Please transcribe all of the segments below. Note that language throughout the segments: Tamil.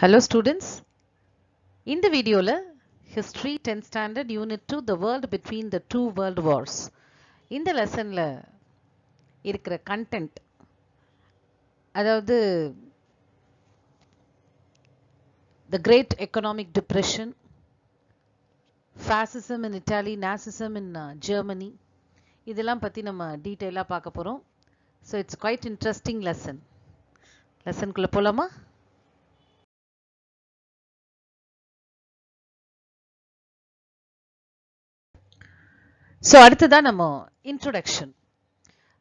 Hello students, இந்த வீடியோல History 10th Standard Unit 2 The World Between the Two World Wars இந்த லெசன்ல இருக்கிற கண்டென்ட், அதாவது The Great Economic Depression, Fascism in Italy, Nazism in Germany, இதெல்லாம் பற்றி நம்ம டீட்டெயிலாக பார்க்க போகிறோம். ஸோ இட்ஸ் குவைட் இன்ட்ரெஸ்டிங் லெசன்குள்ளே போகலாமா? ஸோ அடுத்ததான் நம்ம introduction.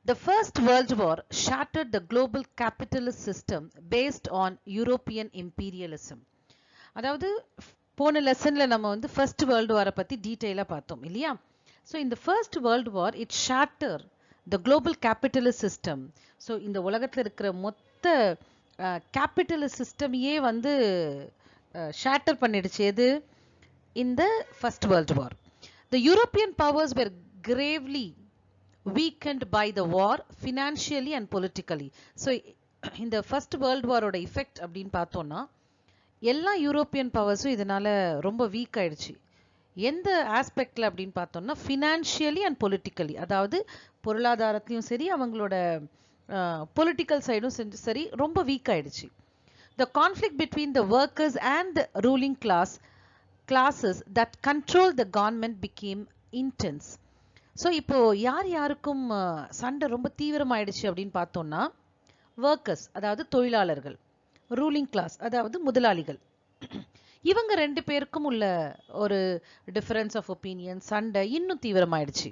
The First World War shattered the global capitalist system based on European imperialism. அதாவது போன லெசன்ல நம்ம வந்து ஃபர்ஸ்ட் வேர்ல்டு வாரை பற்றி டீட்டெயிலாக பார்த்தோம் இல்லையா? ஸோ இந்த first world war it chatter the global capitalist system. So இந்த உலகத்தில் இருக்கிற மொத்த கேபிட்டலிஸ்ட் சிஸ்டமையே வந்து ஷேட்டர் பண்ணிடுச்சு எது? இந்த first world war. The European powers were gravely weakened by the war financially and politically. So இந்த ஃபர்ஸ்ட் வேர்ல்டு வாரோட எஃபெக்ட் அப்படின்னு பார்த்தோம்னா எல்லா யூரோப்பியன் பவர்ஸும் இதனால ரொம்ப வீக் ஆயிடுச்சு. எந்த ஆஸ்பெக்ட்ல அப்படின்னு பார்த்தோம்னா ஃபினான்ஷியலி அண்ட் பொலிட்டிக்கலி, அதாவது பொருளாதாரத்திலையும் சரி அவங்களோட பொலிட்டிக்கல் சைடும் சரி ரொம்ப வீக் ஆயிடுச்சு. The conflict between the workers and the ruling classes that control the government became intense. So இப்போ யாருக்கும் சண்டை ரொம்ப தீவிரமாயிடுச்சு அப்படின்னு பார்த்தோம்னா ஒர்க்கர்ஸ், அதாவது தொழிலாளர்கள், ரூலிங் கிளாஸ் அதாவது முதலாளிகள், இவங்க ரெண்டு பேருக்கும் உள்ள ஒரு டிஃபரன்ஸ் ஆஃப் ஒப்பீனியன், சண்டை இன்னும் தீவிரமாயிடுச்சு.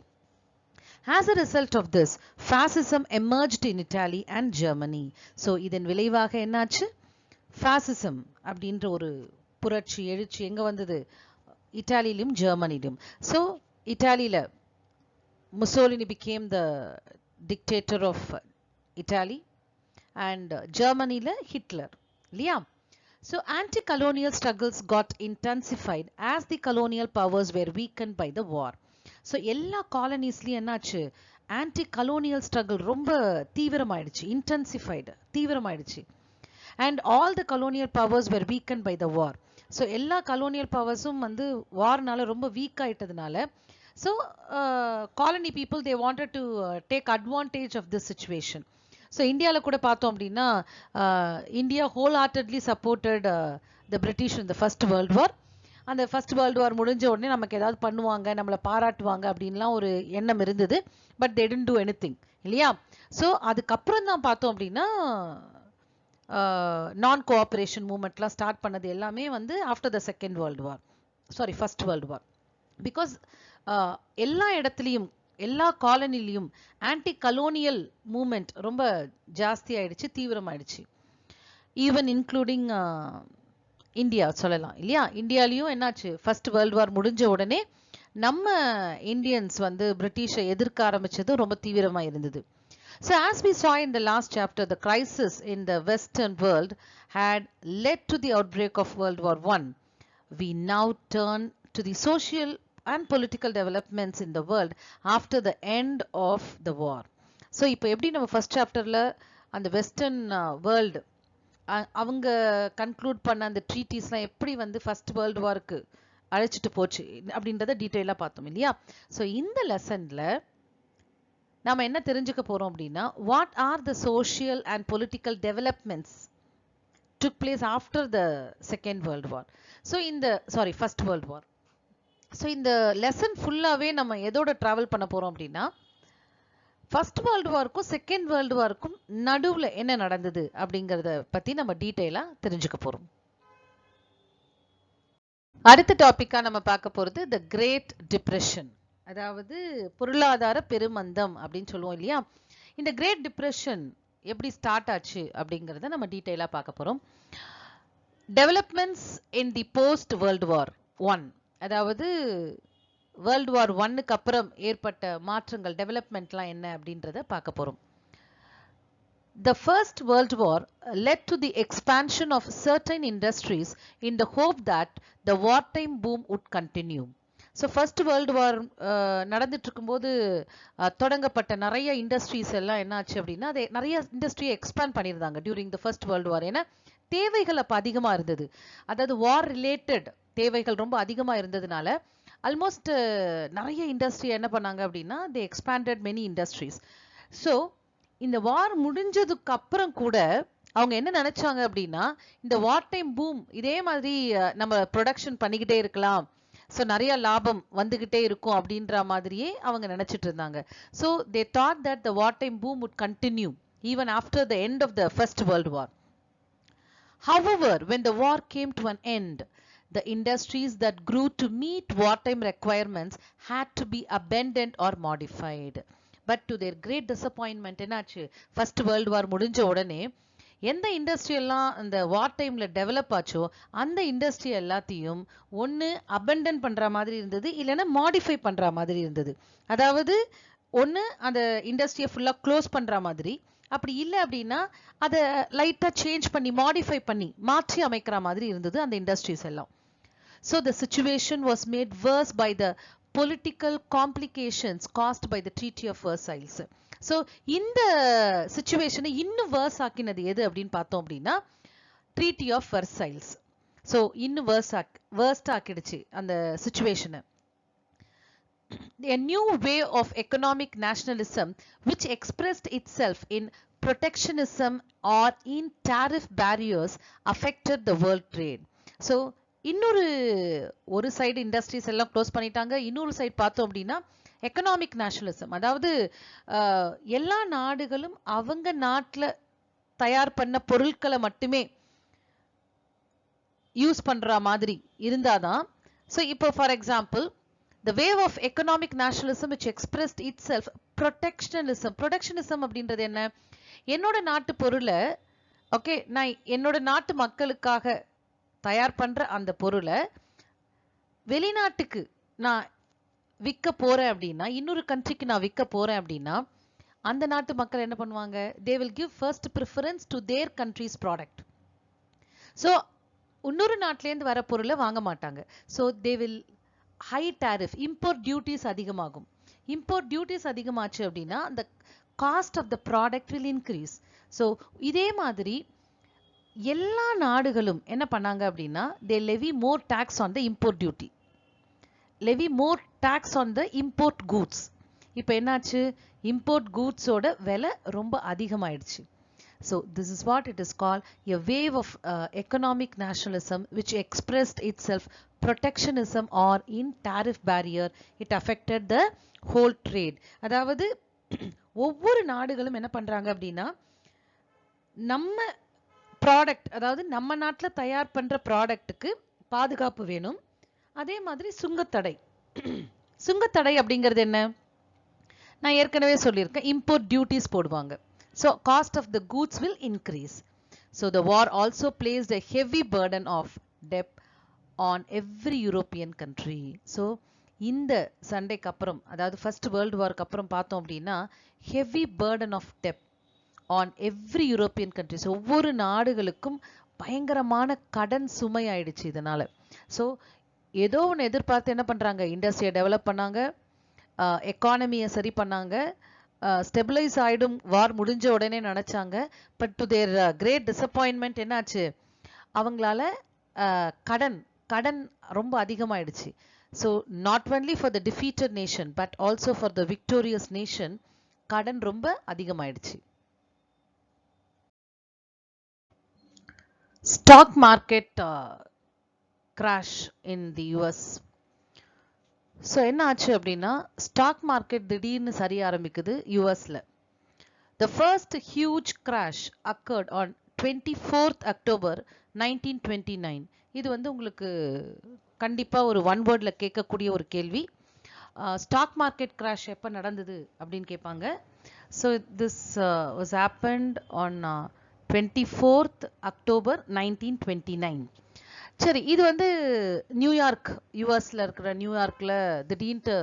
As a result of this, fascism emerged in Italy and Germany. So இதன் விளைவாக என்னாச்சு? ஃபாசிசம் அப்படின்ற ஒரு புரட்சி எழுச்சி எங்க வந்தது? இட்டாலியிலும் ஜெர்மனிலும். ஸோ இட்டாலியில Mussolini became the dictator of Italy and ஜெர்மனியில ஹிட்லர் இல்லையா? So anti-colonial struggles got intensified as the colonial powers were weakened by the war. So எல்லா காலனிஸ்லயும் என்னாச்சு? anti-colonial struggle ரொம்ப தீவிரமாயிடுச்சு, intensified, தீவிரமாயிடுச்சு. And all the colonial powers were weakened by the war. So எல்லா கலோனியல் பவர்ஸும் வந்து வார்னால ரொம்ப வீக் ஆயிட்டதுனால so colony people they wanted to take advantage of this situation. So இந்தியாவில் கூட பார்த்தோம் அப்படின்னா India whole heartedly supported the British in the first world war. அந்த ஃபர்ஸ்ட் வேர்ல்டு வார் முடிஞ்ச உடனே நமக்கு ஏதாவது பண்ணுவாங்க, நம்மளை பாராட்டுவாங்க அப்படின்லாம் ஒரு எண்ணம் இருந்தது. But they didn't two anything இல்லையா? ஸோ அதுக்கப்புறம் தான் பார்த்தோம் அப்படின்னா நான் கோஆப்ரேஷன் மூமெண்ட்லாம் ஸ்டார்ட் பண்ணது எல்லாமே வந்து after the second world war, sorry first world war. Because எல்லா இடத்துலையும் எல்லா காலனிலையும் ஆன்டி கலோனியல் மூமெண்ட் ரொம்ப ஜாஸ்தி ஆயிடுச்சு, தீவிரமாயிடுச்சு. ஈவன் இன்க்ளூடிங் இந்தியா சொல்லலாம் இல்லையா? இந்தியாலையும் என்னாச்சு? ஃபர்ஸ்ட் வேர்ல்டு வார் முடிஞ்ச உடனே நம்ம இந்தியன்ஸ் வந்து பிரிட்டிஷை எதிர்க்க ஆரம்பிச்சது ரொம்ப தீவிரமாக இருந்தது. So as we saw in the last chapter, the crisis in the Western world had led to the outbreak of World War I. We now turn to the social and political developments in the world after the end of the war. So இப்போ எப்படி நம்ம ஃபர்ஸ்ட் சாப்டர்ல அந்த வெஸ்டர்ன் வேர்ல்டு அவங்க கன்க்ளூட் பண்ண அந்த ட்ரீட்டிஸ்லாம் எப்படி வந்து ஃபர்ஸ்ட் வேர்ல்டு வாருக்கு அழைச்சிட்டு போச்சு அப்படின்றத டீட்டெயிலாக பார்த்தோம் இல்லையா? ஸோ இந்த லெசன்ல நாம என்ன தெரிஞ்சுக்க போறோம் அப்படின்னா, what are the social and political developments took place after the second world war. So இந்த ஃபர்ஸ்ட் வேர்ல்டு வார். ஸோ இந்த லெசன் ஃபுல்லாவே நம்ம எதோட டிராவல் பண்ண போறோம் அப்படின்னா, ஃபர்ஸ்ட் வேர்ல்டு வாருக்கும் செகண்ட் வேர்ல்டு வாருக்கும் நடுவில் என்ன நடந்தது அப்படிங்கிறத பத்தி நம்ம டீட்டெயிலா தெரிஞ்சுக்க போறோம். அடுத்த டாபிக்கா நம்ம பார்க்க போறது த கிரேட் டிப்ரெஷன், அதாவது பொருளாதார பெருமந்தம் அப்படின்னு சொல்லுவோம் இல்லையா? இந்த கிரேட் டிப்ரெஷன் எப்படி ஸ்டார்ட் ஆச்சு அப்படிங்கிறத நம்ம டீட்டெயிலாக பார்க்க போகிறோம். Developments in the post world war one, அதாவது வேர்ல்டு வார் ஒன்னுக்கு அப்புறம் ஏற்பட்ட மாற்றங்கள், டெவலப்மெண்ட்லாம் என்ன அப்படின்றத பார்க்க போகிறோம். The First World War led to the expansion of certain industries in the hope that the wartime boom would continue. So first world வார் நடந்துட்டு இருக்கும்போது தொடங்கப்பட்ட நிறைய இண்டஸ்ட்ரீஸ் எல்லாம் என்னாச்சு அப்படின்னா, அதை நிறைய இண்டஸ்ட்ரியை எக்ஸ்பேண்ட் பண்ணியிருந்தாங்க டியூரிங் த ஃபர்ஸ்ட் வேர்ல்டு வார். ஏன்னா தேவைகள் அப்ப அதிகமா இருந்தது. அதாவது வார் ரிலேட்டட் தேவைகள் ரொம்ப அதிகமா இருந்ததுனால ஆல்மோஸ்ட் நிறைய இண்டஸ்ட்ரி என்ன பண்ணாங்க அப்படின்னா தே எக்ஸ்பேண்டட் மெனி இண்டஸ்ட்ரீஸ். ஸோ இந்த வார் முடிஞ்சதுக்கு அப்புறம் கூட அவங்க என்ன நினைச்சாங்க அப்படின்னா இந்த வார் டைம் பூம் இதே மாதிரி நம்ம ப்ரொடக்ஷன் பண்ணிக்கிட்டே இருக்கலாம், ஸோ நிறைய லாபம் வந்துகிட்டே இருக்கும் அப்படின்ற மாதிரியே அவங்க நினைச்சிட்டு இருந்தாங்க. So they thought that the war time boom would continue even after the end of the First World War. However, when the war came to an end, the industries that grew to meet wartime requirements had to be abandoned or modified. But to their great disappointment, என்னாச்சு, ஃபர்ஸ்ட் வேர்ல்டு வார் முடிஞ்ச உடனே எந்த இண்டஸ்ட்ரி எல்லாம் அந்த வார் டைம்ல டெவலப் ஆச்சோ அந்த இண்டஸ்ட்ரி எல்லாத்தையும் ஒன்று அபெண்டன் பண்ற மாதிரி இருந்தது, இல்லைன்னா மாடிஃபை பண்ற மாதிரி இருந்தது. அதாவது ஒன்று அந்த இண்டஸ்ட்ரியை ஃபுல்லாக க்ளோஸ் பண்ற மாதிரி, அப்படி இல்லை அப்படின்னா அதை லைட்டா சேஞ்ச் பண்ணி மாடிஃபை பண்ணி மாற்றி அமைக்கிற மாதிரி இருந்தது அந்த இண்டஸ்ட்ரீஸ் எல்லாம். So the situation was made worse by the political complications caused by the Treaty of Versailles. So இந்த சிச்சுவேஷனை இன்னும் வேர்ஸ் ஆக்கினது எது அப்படின்னு பார்த்தோம் அப்படின்னா ட்ரீட்டி ஆஃப் வெர்சைல்ஸ். ஸோ இன்னும் வேர்ஸ்ட் ஆக்கிடுச்சு அந்த சிச்சுவேஷனை. A new way of economic nationalism which expressed itself in protectionism or in tariff barriers affected the world trade. So ஒரு சைடு இண்டஸ்ட்ரீஸ் எல்லாம் க்ளோஸ் பண்ணிட்டாங்க, இன்னொரு சைடு பார்த்தோம் அப்படின்னா எக்கனாமிக் நேஷனலிசம், அதாவது எல்லா நாடுகளும் அவங்க நாட்டில் தயார் பண்ண பொருட்களை மட்டுமே யூஸ் பண்ற மாதிரி இருந்தாதான். ஸோ இப்போ for example the wave of economic nationalism which expressed itself protectionism அப்படின்றது என்ன, என்னோட நாட்டு பொருளை ஓகே நான் என்னோட நாட்டு மக்களுக்காக தயார் பண்ற அந்த பொருளை வெளிநாட்டுக்கு நான் விற்க போறேன் அப்படின்னா, இன்னொரு கண்ட்ரிக்கு நான் விற்க போறேன் அப்படின்னா அந்த நாட்டு மக்கள் என்ன பண்ணுவாங்க, they will give first preference to their country's product. So இன்னொரு நாட்டிலேருந்து வர பொருளை வாங்க மாட்டாங்க. So they will high tariff, import duties அதிகமாகும். இம்போர்ட் டியூட்டிஸ் அதிகமாச்சு அப்படின்னா அந்த cost of the product will increase. So இதே மாதிரி எல்லா நாடுகளும் என்ன பண்ணாங்க அப்படின்னா they levy more tax on the import duty, levy more tax on the import goods. இப்போ என்னாச்சு, இம்போர்ட் கூட்ஸோட விலை ரொம்ப அதிகமாயிடுச்சு. So this is what it is called a wave of economic nationalism which expressed itself protectionism or in tariff barrier. It affected the whole trade. அதாவது ஒவ்வொரு நாடுகளும் என்ன பண்றாங்க அப்படின்னா நம்ம ப்ராடக்ட், அதாவது நம்ம நாட்டில் தயார் பண்ற ப்ராடக்ட்டுக்கு பாதுகாப்பு வேணும். அதே மாதிரி சுங்கத்தடை. சுங்கத்தடை அப்படிங்கிறது என்ன, நான் ஏற்கனவே சொல்லியிருக்கேன், இம்போர்ட் டியூட்டிஸ் போடுவாங்க. So cost of the goods will increase. So the war also placed a heavy burden of debt on every European country. So இந்த சண்டைக்கு அப்புறம், அதாவது ஃபர்ஸ்ட் வேர்ல்டு வார்க்கு அப்புறம் பார்த்தோம் அப்படின்னா heavy burden of debt on every European countries. ஒவ்வொரு நாடுகளுக்கும் பயங்கரமான கடன் சுமை ஆயிடுச்சு இதனால. ஸோ ஏதோ ஒன்று எதிர்பார்த்து என்ன பண்றாங்க, இண்டஸ்ட்ரியை டெவலப் பண்ணாங்க, எக்கானமியை சரி பண்ணாங்க, ஸ்டெபிளைஸ் ஆயிடும் வார் முடிஞ்ச உடனே நினைச்சாங்க. But to their great disappointment என்னாச்சு, அவங்களால கடன் ரொம்ப அதிகமாயிடுச்சு. So not only for the defeated nation but also for the victorious nation கடன் ரொம்ப அதிகமாயிடுச்சு. Stock market crash in the US. So என்ன ஆச்சு அப்படின்னா ஸ்டாக் மார்க்கெட் திடீர்னு சரிய ஆரம்பிக்குது யூஎஸ்ல. The first huge crash occurred on 24th October 1929. இது வந்து உங்களுக்கு கண்டிப்பா ஒரு ஒன் வேர்ட்ல கேட்கக்கூடிய ஒரு கேள்வி. ஸ்டாக் மார்க்கெட் கிராஷ் எப்போ நடந்தது அப்படின்னு கேட்பாங்க. So this was happened on 24th October 1929. சரி, இது வந்து நியூயார்க், யூஎஸ்ல இருக்கிற நியூயார்க்ல திடீர்னு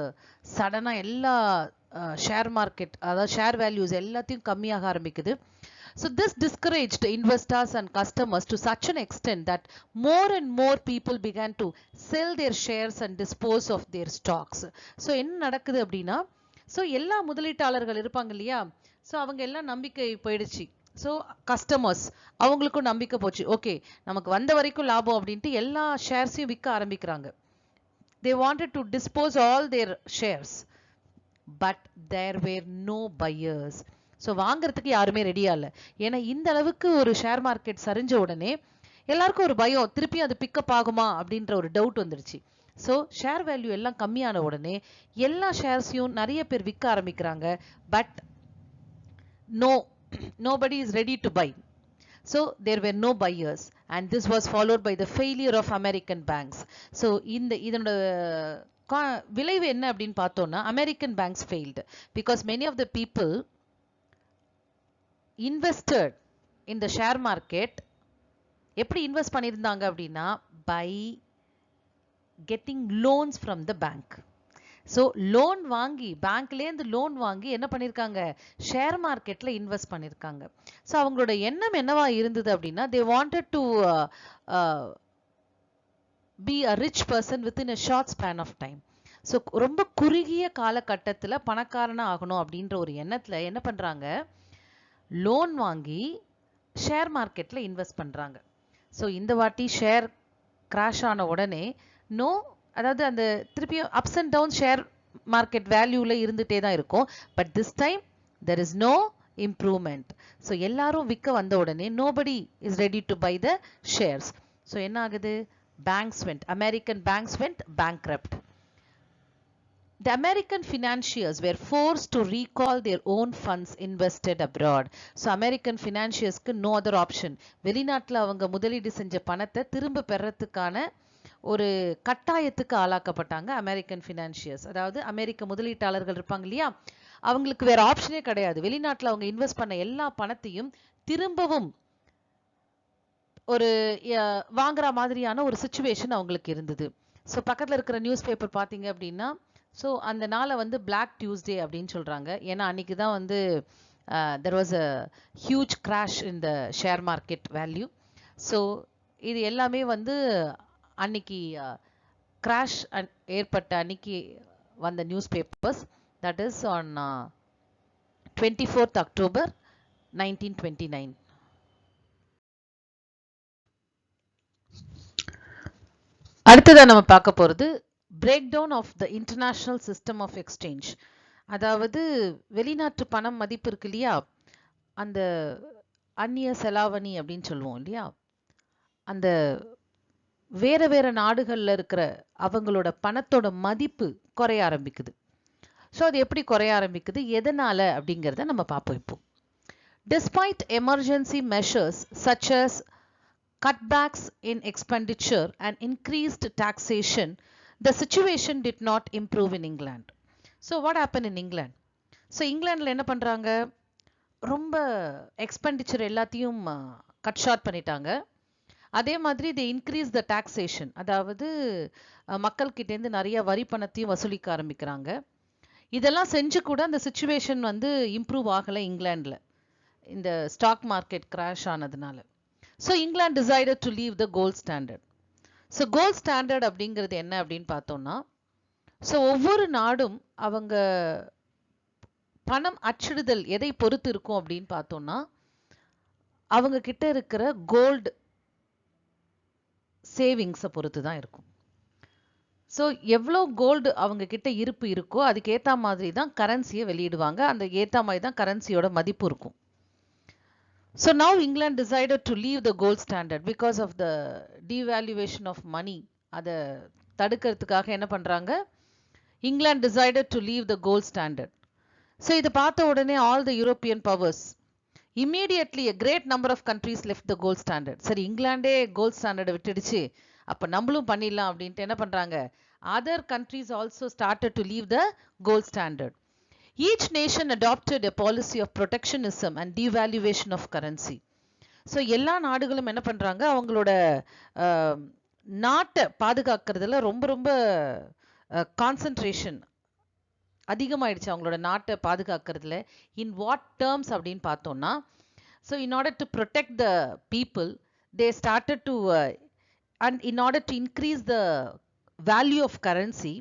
சடனா எல்லா ஷேர் மார்க்கெட், அதாவது ஷேர் வேல்யூஸ் எல்லாத்தையும் கம்மியாக ஆரம்பிக்குது. So this discouraged investors and customers to such an extent that more and more people began to sell their shares and dispose of their stocks. So என்ன நடக்குது அப்படின்னா, ஸோ எல்லா முதலீட்டாளர்கள் இருப்பாங்க இல்லையா, ஸோ அவங்க எல்லாம் நம்பிக்கை போயிடுச்சு, ஸோ கஸ்டமர்ஸ் அவங்களுக்கும் நம்பிக்கை போச்சு. ஓகே, நமக்கு வந்த வரைக்கும் லாபம் அப்படின்ட்டு எல்லா ஷேர்ஸையும் விற்க ஆரம்பிக்கிறாங்க. They wanted to dispose all their shares, but there were no buyers. So வாங்குறதுக்கு யாருமே ரெடியா இல்லை. ஏன்னா இந்த அளவுக்கு ஒரு ஷேர் மார்க்கெட் சரிஞ்ச உடனே எல்லாருக்கும் ஒரு பயம், திருப்பி அது பிக்கப் ஆகுமா அப்படின்ற ஒரு டவுட் வந்துருச்சு. ஸோ ஷேர் வேல்யூ எல்லாம் கம்மியான உடனே எல்லா ஷேர்ஸையும் நிறைய பேர் விற்க ஆரம்பிக்கிறாங்க. But nobody is ready to buy. So there were no buyers, and this was followed by the failure of American banks. So இதனோட விளைவு என்ன அப்படின்னு பார்த்தோம்னா, American banks failed because many of the people invested in the share market. எப்படி இன்வெஸ்ட் பண்ணியிருந்தாங்க அப்படின்னா, by getting loans from the bank. So loan வாங்கி, பேங்க்லேருந்து லோன் வாங்கி என்ன பண்ணியிருக்காங்க, ஷேர் மார்க்கெட்டில் இன்வெஸ்ட் பண்ணியிருக்காங்க. ஸோ அவங்களோட எண்ணம் என்னவா இருந்தது அப்படின்னா, they wanted to be a rich person within a short span of time. So ரொம்ப குறுகிய காலகட்டத்தில் பணக்காரனாக ஆகணும் அப்படின்ற ஒரு எண்ணத்தில் என்ன பண்ணுறாங்க, லோன் வாங்கி ஷேர் மார்க்கெட்டில் இன்வெஸ்ட் பண்ணுறாங்க. ஸோ இந்த வாட்டி ஷேர் கிராஷ் ஆன உடனே அதாவது அந்த திருப்பியும் ups and down share market வேல்யூல இருந்துட்டே தான் இருக்கும். But this time there is no improvement. So எல்லாரும் விற்க வந்த உடனே nobody is ready to buy the shares. So என்ன ஆகுது, banks went, American banks went bankrupt. The American financiers were forced to recall their own funds invested abroad. So American financiers-க்கு no other option. வெளிநாட்டில் அவங்க முதலீடு செஞ்ச பணத்தை திரும்ப பெறத்துக்கான ஒரு கட்டாயத்துக்கு ஆளாக்கப்பட்டாங்க அமெரிக்கன் ஃபினான்ஷியர்ஸ். அதாவது அமெரிக்க முதலீட்டாளர்கள் இருப்பாங்க இல்லையா, அவங்களுக்கு வேற ஆப்ஷனே கிடையாது. வெளிநாட்டில் அவங்க இன்வெஸ்ட் பண்ண எல்லா பணத்தையும் திரும்பவும் ஒரு வாங்குற மாதிரியான ஒரு சிச்சுவேஷன் அவங்களுக்கு இருந்தது. ஸோ பக்கத்தில் இருக்கிற நியூஸ் பேப்பர் பார்த்தீங்க அப்படின்னா, ஸோ அந்த நாளை வந்து பிளாக் டியூஸ்டே அப்படின்னு சொல்கிறாங்க. ஏன்னா அன்னைக்கு தான் வந்து there was a huge crash in the share market value. So இது எல்லாமே வந்து அன்னைக்கு கிராஷ் ஏற்பட்ட அன்னைக்கு வந்த newspapers. That is on 24th October 1929. அடுத்ததான் நம்ம பார்க்க போகிறது break down of the international system of exchange. அதாவது வெளிநாட்டு பணம் மதிப்பு இருக்கு இல்லையா, அந்த அந்நிய செலாவணி அப்படின்னு சொல்லுவோம் இல்லையா, அந்த வேற வேற நாடுகளில் இருக்கிற அவங்களோட பணத்தோட மதிப்பு குறைய ஆரம்பிக்குது. ஸோ அது எப்படி குறைய ஆரம்பிக்குது, எதனால அப்படிங்கிறத நம்ம பார்ப்போம் இப்போ. Despite emergency measures such as cutbacks in expenditure and increased taxation, the situation did not improve in England. So what happened in England? So இங்கிலாண்டில் என்ன பண்ணுறாங்க, ரொம்ப எக்ஸ்பெண்டிச்சர் எல்லாத்தையும் கட் ஷார்ட் பண்ணிட்டாங்க. அதே மாதிரி they increase the taxation, அதாவது மக்கள்கிட்டேருந்து நிறைய வரி பணத்தையும் வசூலிக்க ஆரம்பிக்கிறாங்க. இதெல்லாம் செஞ்சு கூட அந்த சிச்சுவேஷன் வந்து இம்ப்ரூவ் ஆகலை இங்கிலாண்டில், இந்த ஸ்டாக் மார்க்கெட் கிராஷ் ஆனதுனால. So England decided to leave the gold standard. So gold standard அப்படிங்கிறது என்ன அப்படின்னு பார்த்தோம்னா, ஸோ ஒவ்வொரு நாடும் அவங்க பணம் அச்சிடுதல் எதை பொறுத்து இருக்கும் அப்படின்னு பார்த்தோம்னா, அவங்க கிட்ட இருக்கிற கோல்டு சேவிங்ஸை பொறுத்து தான் இருக்கும். ஸோ எவ்வளோ கோல்டு அவங்க கிட்ட இருப்பு இருக்கோ அதுக்கு ஏற்ற மாதிரி தான் கரன்சியை வெளியிடுவாங்க, அந்த ஏற்ற மாதிரி தான் கரன்சியோட மதிப்பு இருக்கும். So now England decided to leave the gold standard because of the devaluation of money. அதை தடுக்கிறதுக்காக என்ன பண்ணுறாங்க, England decided to leave the gold standard. So இதை பார்த்த உடனே all the European powers immediately a great number of countries left the gold standard. சரி, இங்கிலாண்டே கோல்ட் ஸ்டாண்டர்டை விட்டுடுச்சு, அப்போ நம்மளும் பண்ணிடலாம் அப்படின்ட்டு என்ன பண்ணுறாங்க, other countries also started to leave the gold standard. Each nation adopted a policy of protectionism and devaluation of currency. So எல்லா நாடுகளும் என்ன பண்ணுறாங்க, அவங்களோட நாட்டை பாதுகாக்கிறதுல ரொம்ப ரொம்ப கான்சன்ட்ரேஷன் அதிகமாயிடுச்சு அவங்களோட நாட்டை பாதுகாக்கிறதுல. இன் வாட் டேர்ம்ஸ் அப்படின்னு பார்த்தோம்னா, so in order to protect the people they started to and in order to increase the value of currency,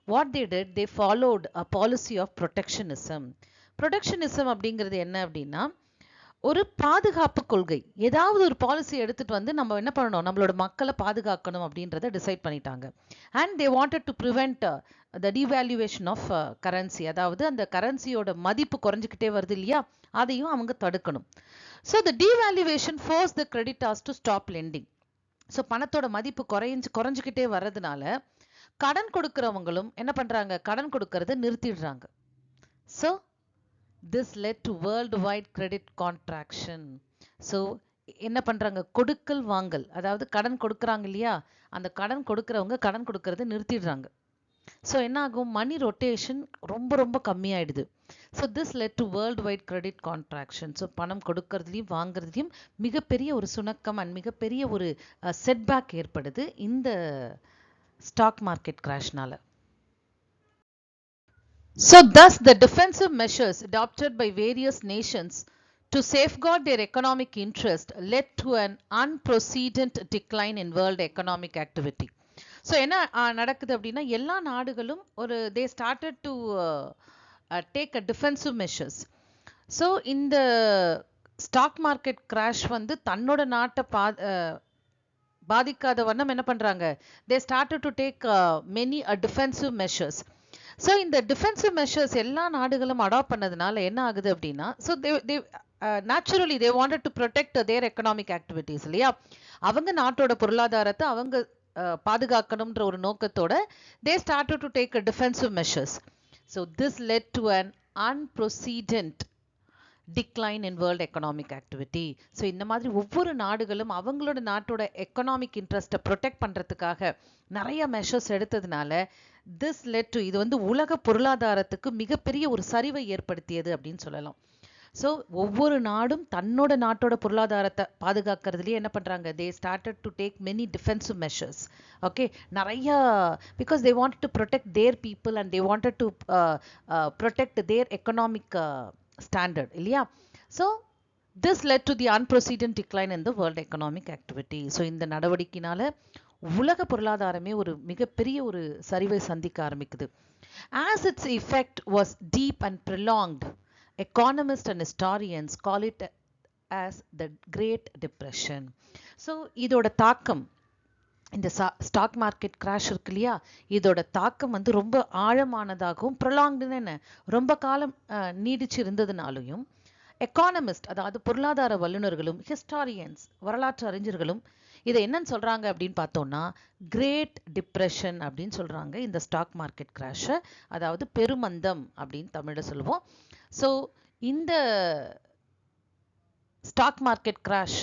what they did, they followed a policy of protectionism. Protectionism அப்படிங்கிறது என்ன அப்படின்னா, ஒரு பாதுகாப்பு கொள்கை, ஏதாவது ஒரு பாலிசி எடுத்துட்டு வந்து நம்ம என்ன பண்ணணும், நம்மளோட மக்களை பாதுகாக்கணும் அப்படின்றத டிசைட் பண்ணிட்டாங்க. And they wanted to prevent the devaluation of currency, அதாவது அந்த கரன்சியோட மதிப்பு குறைஞ்சிக்கிட்டே வருது இல்லையா, அதையும் அவங்க தடுக்கணும். So the devaluation force the creditors to stop lending. So பணத்தோட மதிப்பு குறைஞ்சிக்கிட்டே வர்றதுனால கடன் கொடுக்கிறவங்களும் என்ன பண்றாங்க, கடன் கொடுக்கறத நிறுத்திடுறாங்க. So this led to worldwide credit contraction. So என்ன பண்றாங்க, கொடுக்கல் வாங்கல், அதாவது கடன் கொடுக்கறாங்க இல்லையா, அந்த கடன் கொடுக்கறவங்க கடன் கொடுக்கறத நிறுத்திடுறாங்க. ஸோ என்ன ஆகும், மணி ரொட்டேஷன் ரொம்ப ரொம்ப கம்மியாயிடுது. So this led to world wide credit contraction. So பணம் கொடுக்கறதுலையும் வாங்குறதுலையும் மிகப்பெரிய ஒரு சுணக்கம் அண்ட் மிகப்பெரிய ஒரு செட்பேக் ஏற்படுது இந்த ஸ்டாக் மார்க்கெட் கிராஷ்னால. So thus the defensive measures adopted by various nations to safeguard their economic interest led to an unprecedented decline in world economic activity. So என்ன நடக்குது அப்படின்னா, எல்லா நாடுகளும் they started to take a defensive measures. So இந்த ஸ்டாக் மார்க்கெட் கிராஷ் வந்து தன்னோட நாட்டை பாதிக்காத வண்ணம் என்ன பண்றாங்க, they started to take many defensive measures. So இந்த டிஃபென்சிவ் மெஷர்ஸ் எல்லா நாடுகளும் அடாப்ட் பண்ணதுனால என்ன ஆகுது அப்படின்னா, so naturally they wanted to protect their economic activities இல்லையா, அவங்க நாட்டோட பொருளாதாரத்தை அவங்க பாதுகாக்கணும்ன்ற ஒரு நோக்கத்தோட they started to take defensive measures. So this led to an unprecedented decline in world economic activity. So இந்த மாதிரி ஒவ்வொரு நாடுகளும் அவங்களோட நாட்டோட எக்கனாமிக் இன்ட்ரெஸ்ட்டை ப்ரொடெக்ட் பண்ணுறதுக்காக நிறைய மெஷர்ஸ் எடுத்ததுனால திஸ் லெட் டு, இது வந்து உலக பொருளாதாரத்துக்கு மிகப்பெரிய ஒரு சரிவை ஏற்படுத்தியது அப்படின்னு சொல்லலாம். ஸோ ஒவ்வொரு நாடும் தன்னோட நாட்டோட பொருளாதாரத்தை பாதுகாக்கிறதுலேயே என்ன பண்ணுறாங்க, they started to take many defensive measures. Okay, நிறையா, because they wanted to protect their people and they wanted to protect their economic standard இல்லையா. So this led to the unprecedented decline in the world economic activity. So இந்த நடவடிக்கையினால உலக பொருளாதாரமே ஒரு மிகப்பெரிய ஒரு சரிவை சந்திக்க ஆரம்பிக்குது. As its effect was deep and prolonged, economists and historians call it as the Great Depression. So இதோட தாக்கம், இந்த ஸ்டாக் மார்க்கெட் கிராஷ் இருக்கு இல்லையா, இதோட தாக்கம் வந்து ரொம்ப ஆழமானதாகவும் ப்ரொலாங்டுன்னு என்ன ரொம்ப காலம் நீடிச்சு இருந்ததுனாலையும் எக்கானமிஸ்ட், அதாவது பொருளாதார வல்லுநர்களும் ஹிஸ்டாரியன்ஸ் வரலாற்று அறிஞர்களும் இதை என்னன்னு சொல்றாங்க அப்படின்னு பார்த்தோம்னா கிரேட் டிப்ரெஷன் அப்படின்னு சொல்றாங்க இந்த ஸ்டாக் மார்க்கெட் கிராஷை, அதாவது பெருமந்தம் அப்படின்னு தமிழ்ல சொல்லுவோம். ஸோ இந்த stock market crash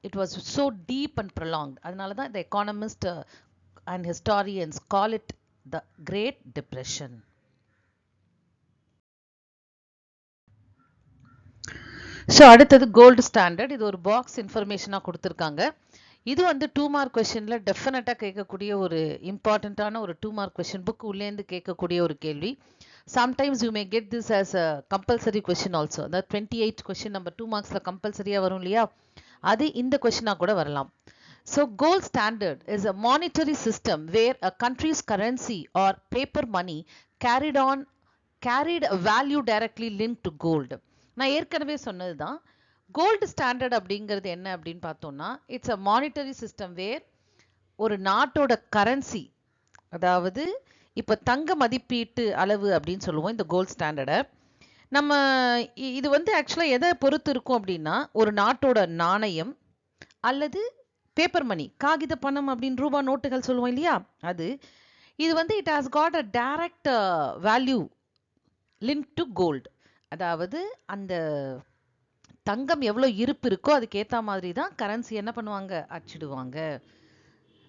it was so deep and prolonged, அதனால தான் the economists and historians call it the Great Depression. So அடுத்தது கோல்டு ஸ்டாண்டர்ட். இது ஒரு பாக்ஸ் இன்ஃபர்மேஷனாக கொடுத்துருக்காங்க. இது வந்து 2 மார்க் கொஸ்டின்ல டெஃபினட்டாக கேட்கக்கூடிய ஒரு இம்பார்ட்டண்ட்டான ஒரு 2 மார்க் கொஸ்டின், புக் உள்ளேருந்து கேட்கக்கூடிய ஒரு கேள்வி. Sometimes you may get this as a compulsory question also. அதாவது 28 கொஸ்டின் நம்ம 2 மார்க்ஸில் கம்பல்சரியாக வரும் இல்லையா, அது இந்த கொஸ்டினாக கூட வரலாம். So gold standard is a monetary system where a country's currency or paper money carried a value directly linked to gold. நான் ஏற்கனவே சொன்னது தான், கோல்டு ஸ்டாண்டர்ட் அப்படிங்கிறது என்ன அப்படின்னு பார்த்தோம்னா, it's a monetary system where ஒரு நாட்டோட கரன்சி, அதாவது இப்போ தங்க மதிப்பீட்டு அளவு அப்படின்னு சொல்லுவோம் இந்த கோல்டு ஸ்டாண்டர்டை. நம்ம இது வந்து ஆக்சுவலாக எதை பொறுத்து இருக்கும் அப்படின்னா, ஒரு நாட்டோட நாணயம் அல்லது பேப்பர் மணி, காகித பணம் அப்படின்னு ரூபா நோட்டுகள் சொல்லுவோம் இல்லையா, அது இது வந்து it has got a direct value link to gold. அதாவது அந்த தங்கம் எவ்வளோ இருப்பு இருக்கோ அதுக்கு ஏற்ற மாதிரி தான் கரன்சி என்ன பண்ணுவாங்க, அச்சிடுவாங்க.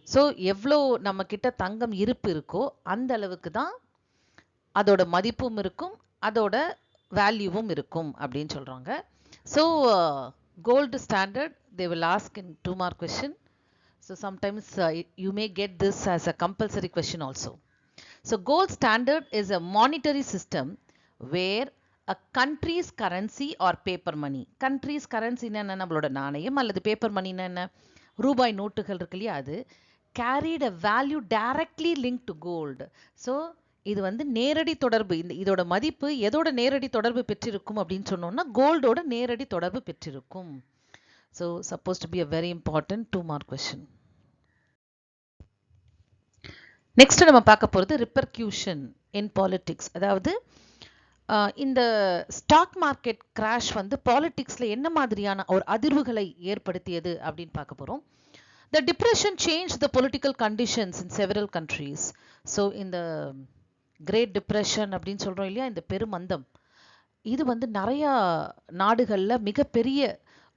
ஸோ எவ்வளோ நம்ம கிட்ட தங்கம் இருப்பு இருக்கோ அந்த அளவுக்கு தான் அதோட மதிப்பும் இருக்கும், அதோட வேல்யூவும் இருக்கும் அப்படின்னு சொல்றாங்க. So gold standard they will ask in 2 mark question. So sometimes you may get this as a compulsory question also. So gold standard is a monetary system where a country's currency or paper money, country's currency என்ன நம்மளோட நாணயம் அல்லது பேப்பர் மணி என்ன ரூபாய் நோட்டுகள் இருக்கு இல்லையா, அது carried a value directly linked to gold. So இது வந்து நேரடி தொடர்பு. இதோட மதிப்பு எதோட நேரடி தொடர்பு பெற்றிருக்கும் அப்படின்னு சொன்னோம்னா கோல்டோட நேரடி தொடர்பு பெற்றிருக்கும். So suppose to be a very important 2 mark question. Next நம்ம பார்க்க போகிறது ரிப்பர்க்யூஷன் இன் பாலிடிக்ஸ். அதாவது இந்த ஸ்டாக் மார்க்கெட் கிராஷ் வந்து பாலிடிக்ஸில் என்ன மாதிரியான ஒரு அதிர்வுகளை ஏற்படுத்தியது அப்படின்னு பார்க்க போகிறோம். The depression changed the political conditions in several countries. So இந்த Great Depression அப்படின்னு சொல்கிறோம் இல்லையா, இந்த பெருமந்தம், இது வந்து நிறையா நாடுகளில் மிகப்பெரிய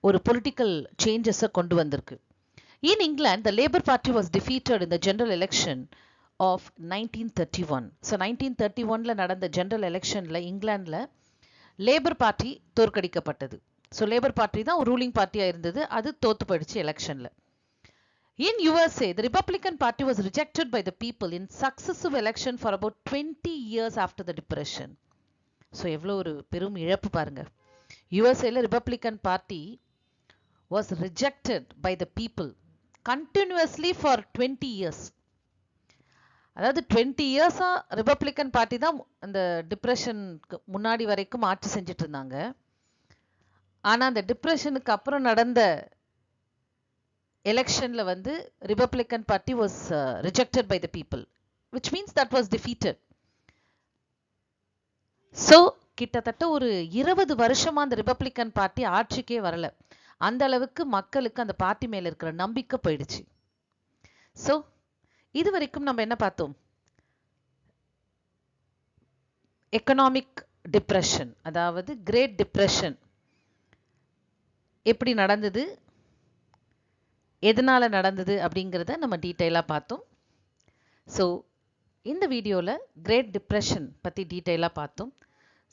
ஒரு பொலிட்டிக்கல் சேஞ்சஸை கொண்டு வந்திருக்கு. In England, the Labour Party was defeated in the general election of 1931. So 1931ல நடந்த ஜெனரல் எலெக்ஷனில் இங்கிலாண்டில் லேபர் பார்ட்டி தோற்கடிக்கப்பட்டது. ஸோ லேபர் பார்ட்டி தான் ஒரு ரூலிங் பார்ட்டியாக இருந்தது, அது தோத்து போயிடுச்சு எலெக்ஷனில். In USA, the Republican Party was rejected by the people in successive election for about 20 years after the Depression. So, எவ்வளோ ஒரு பெரும் இழப்பு பாருங்க. USAல Republican Party was rejected by the people continuously for 20 years. அதாவது 20 இயர்ஸா ரிபப்ளிக்கன் பார்ட்டி தான் அந்த டிப்ரெஷனுக்கு முன்னாடி வரைக்கும் ஆட்சி செஞ்சுட்டு இருந்தாங்க. ஆனால் அந்த டிப்ரெஷனுக்கு அப்புறம் நடந்த எலெக்ஷன்ல வந்து Republican party was rejected by the people, which means that was defeated. So கிட்டத்தட்ட ஒரு 20 வருஷமா அந்த ரிபப்ளிக்கன் பார்ட்டி ஆட்சிக்கே வரல. அந்த அளவுக்கு மக்களுக்கு அந்த பார்ட்டி மேல இருக்கிற நம்பிக்கை போயிடுச்சு. ஸோ இது வரைக்கும் நம்ம என்ன பார்த்தோம்? எக்கனாமிக் டிப்ரெஷன், அதாவது கிரேட் டிப்ரெஷன் எப்படி நடந்தது, எதனால நடந்தது அப்படிங்கிறத நம்ம டீட்டெயிலாக பார்த்தோம். ஸோ இந்த வீடியோவில் கிரேட் டிப்ரெஷன் பற்றி டீட்டெயிலாக பார்த்தோம்.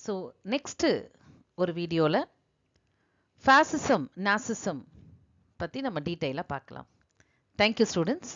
ஸோ நெக்ஸ்ட்டு ஒரு வீடியோவில் ஃபாசிசம், நாசிசம் பற்றி நம்ம டீட்டெயிலாக பார்க்கலாம். Thank you students.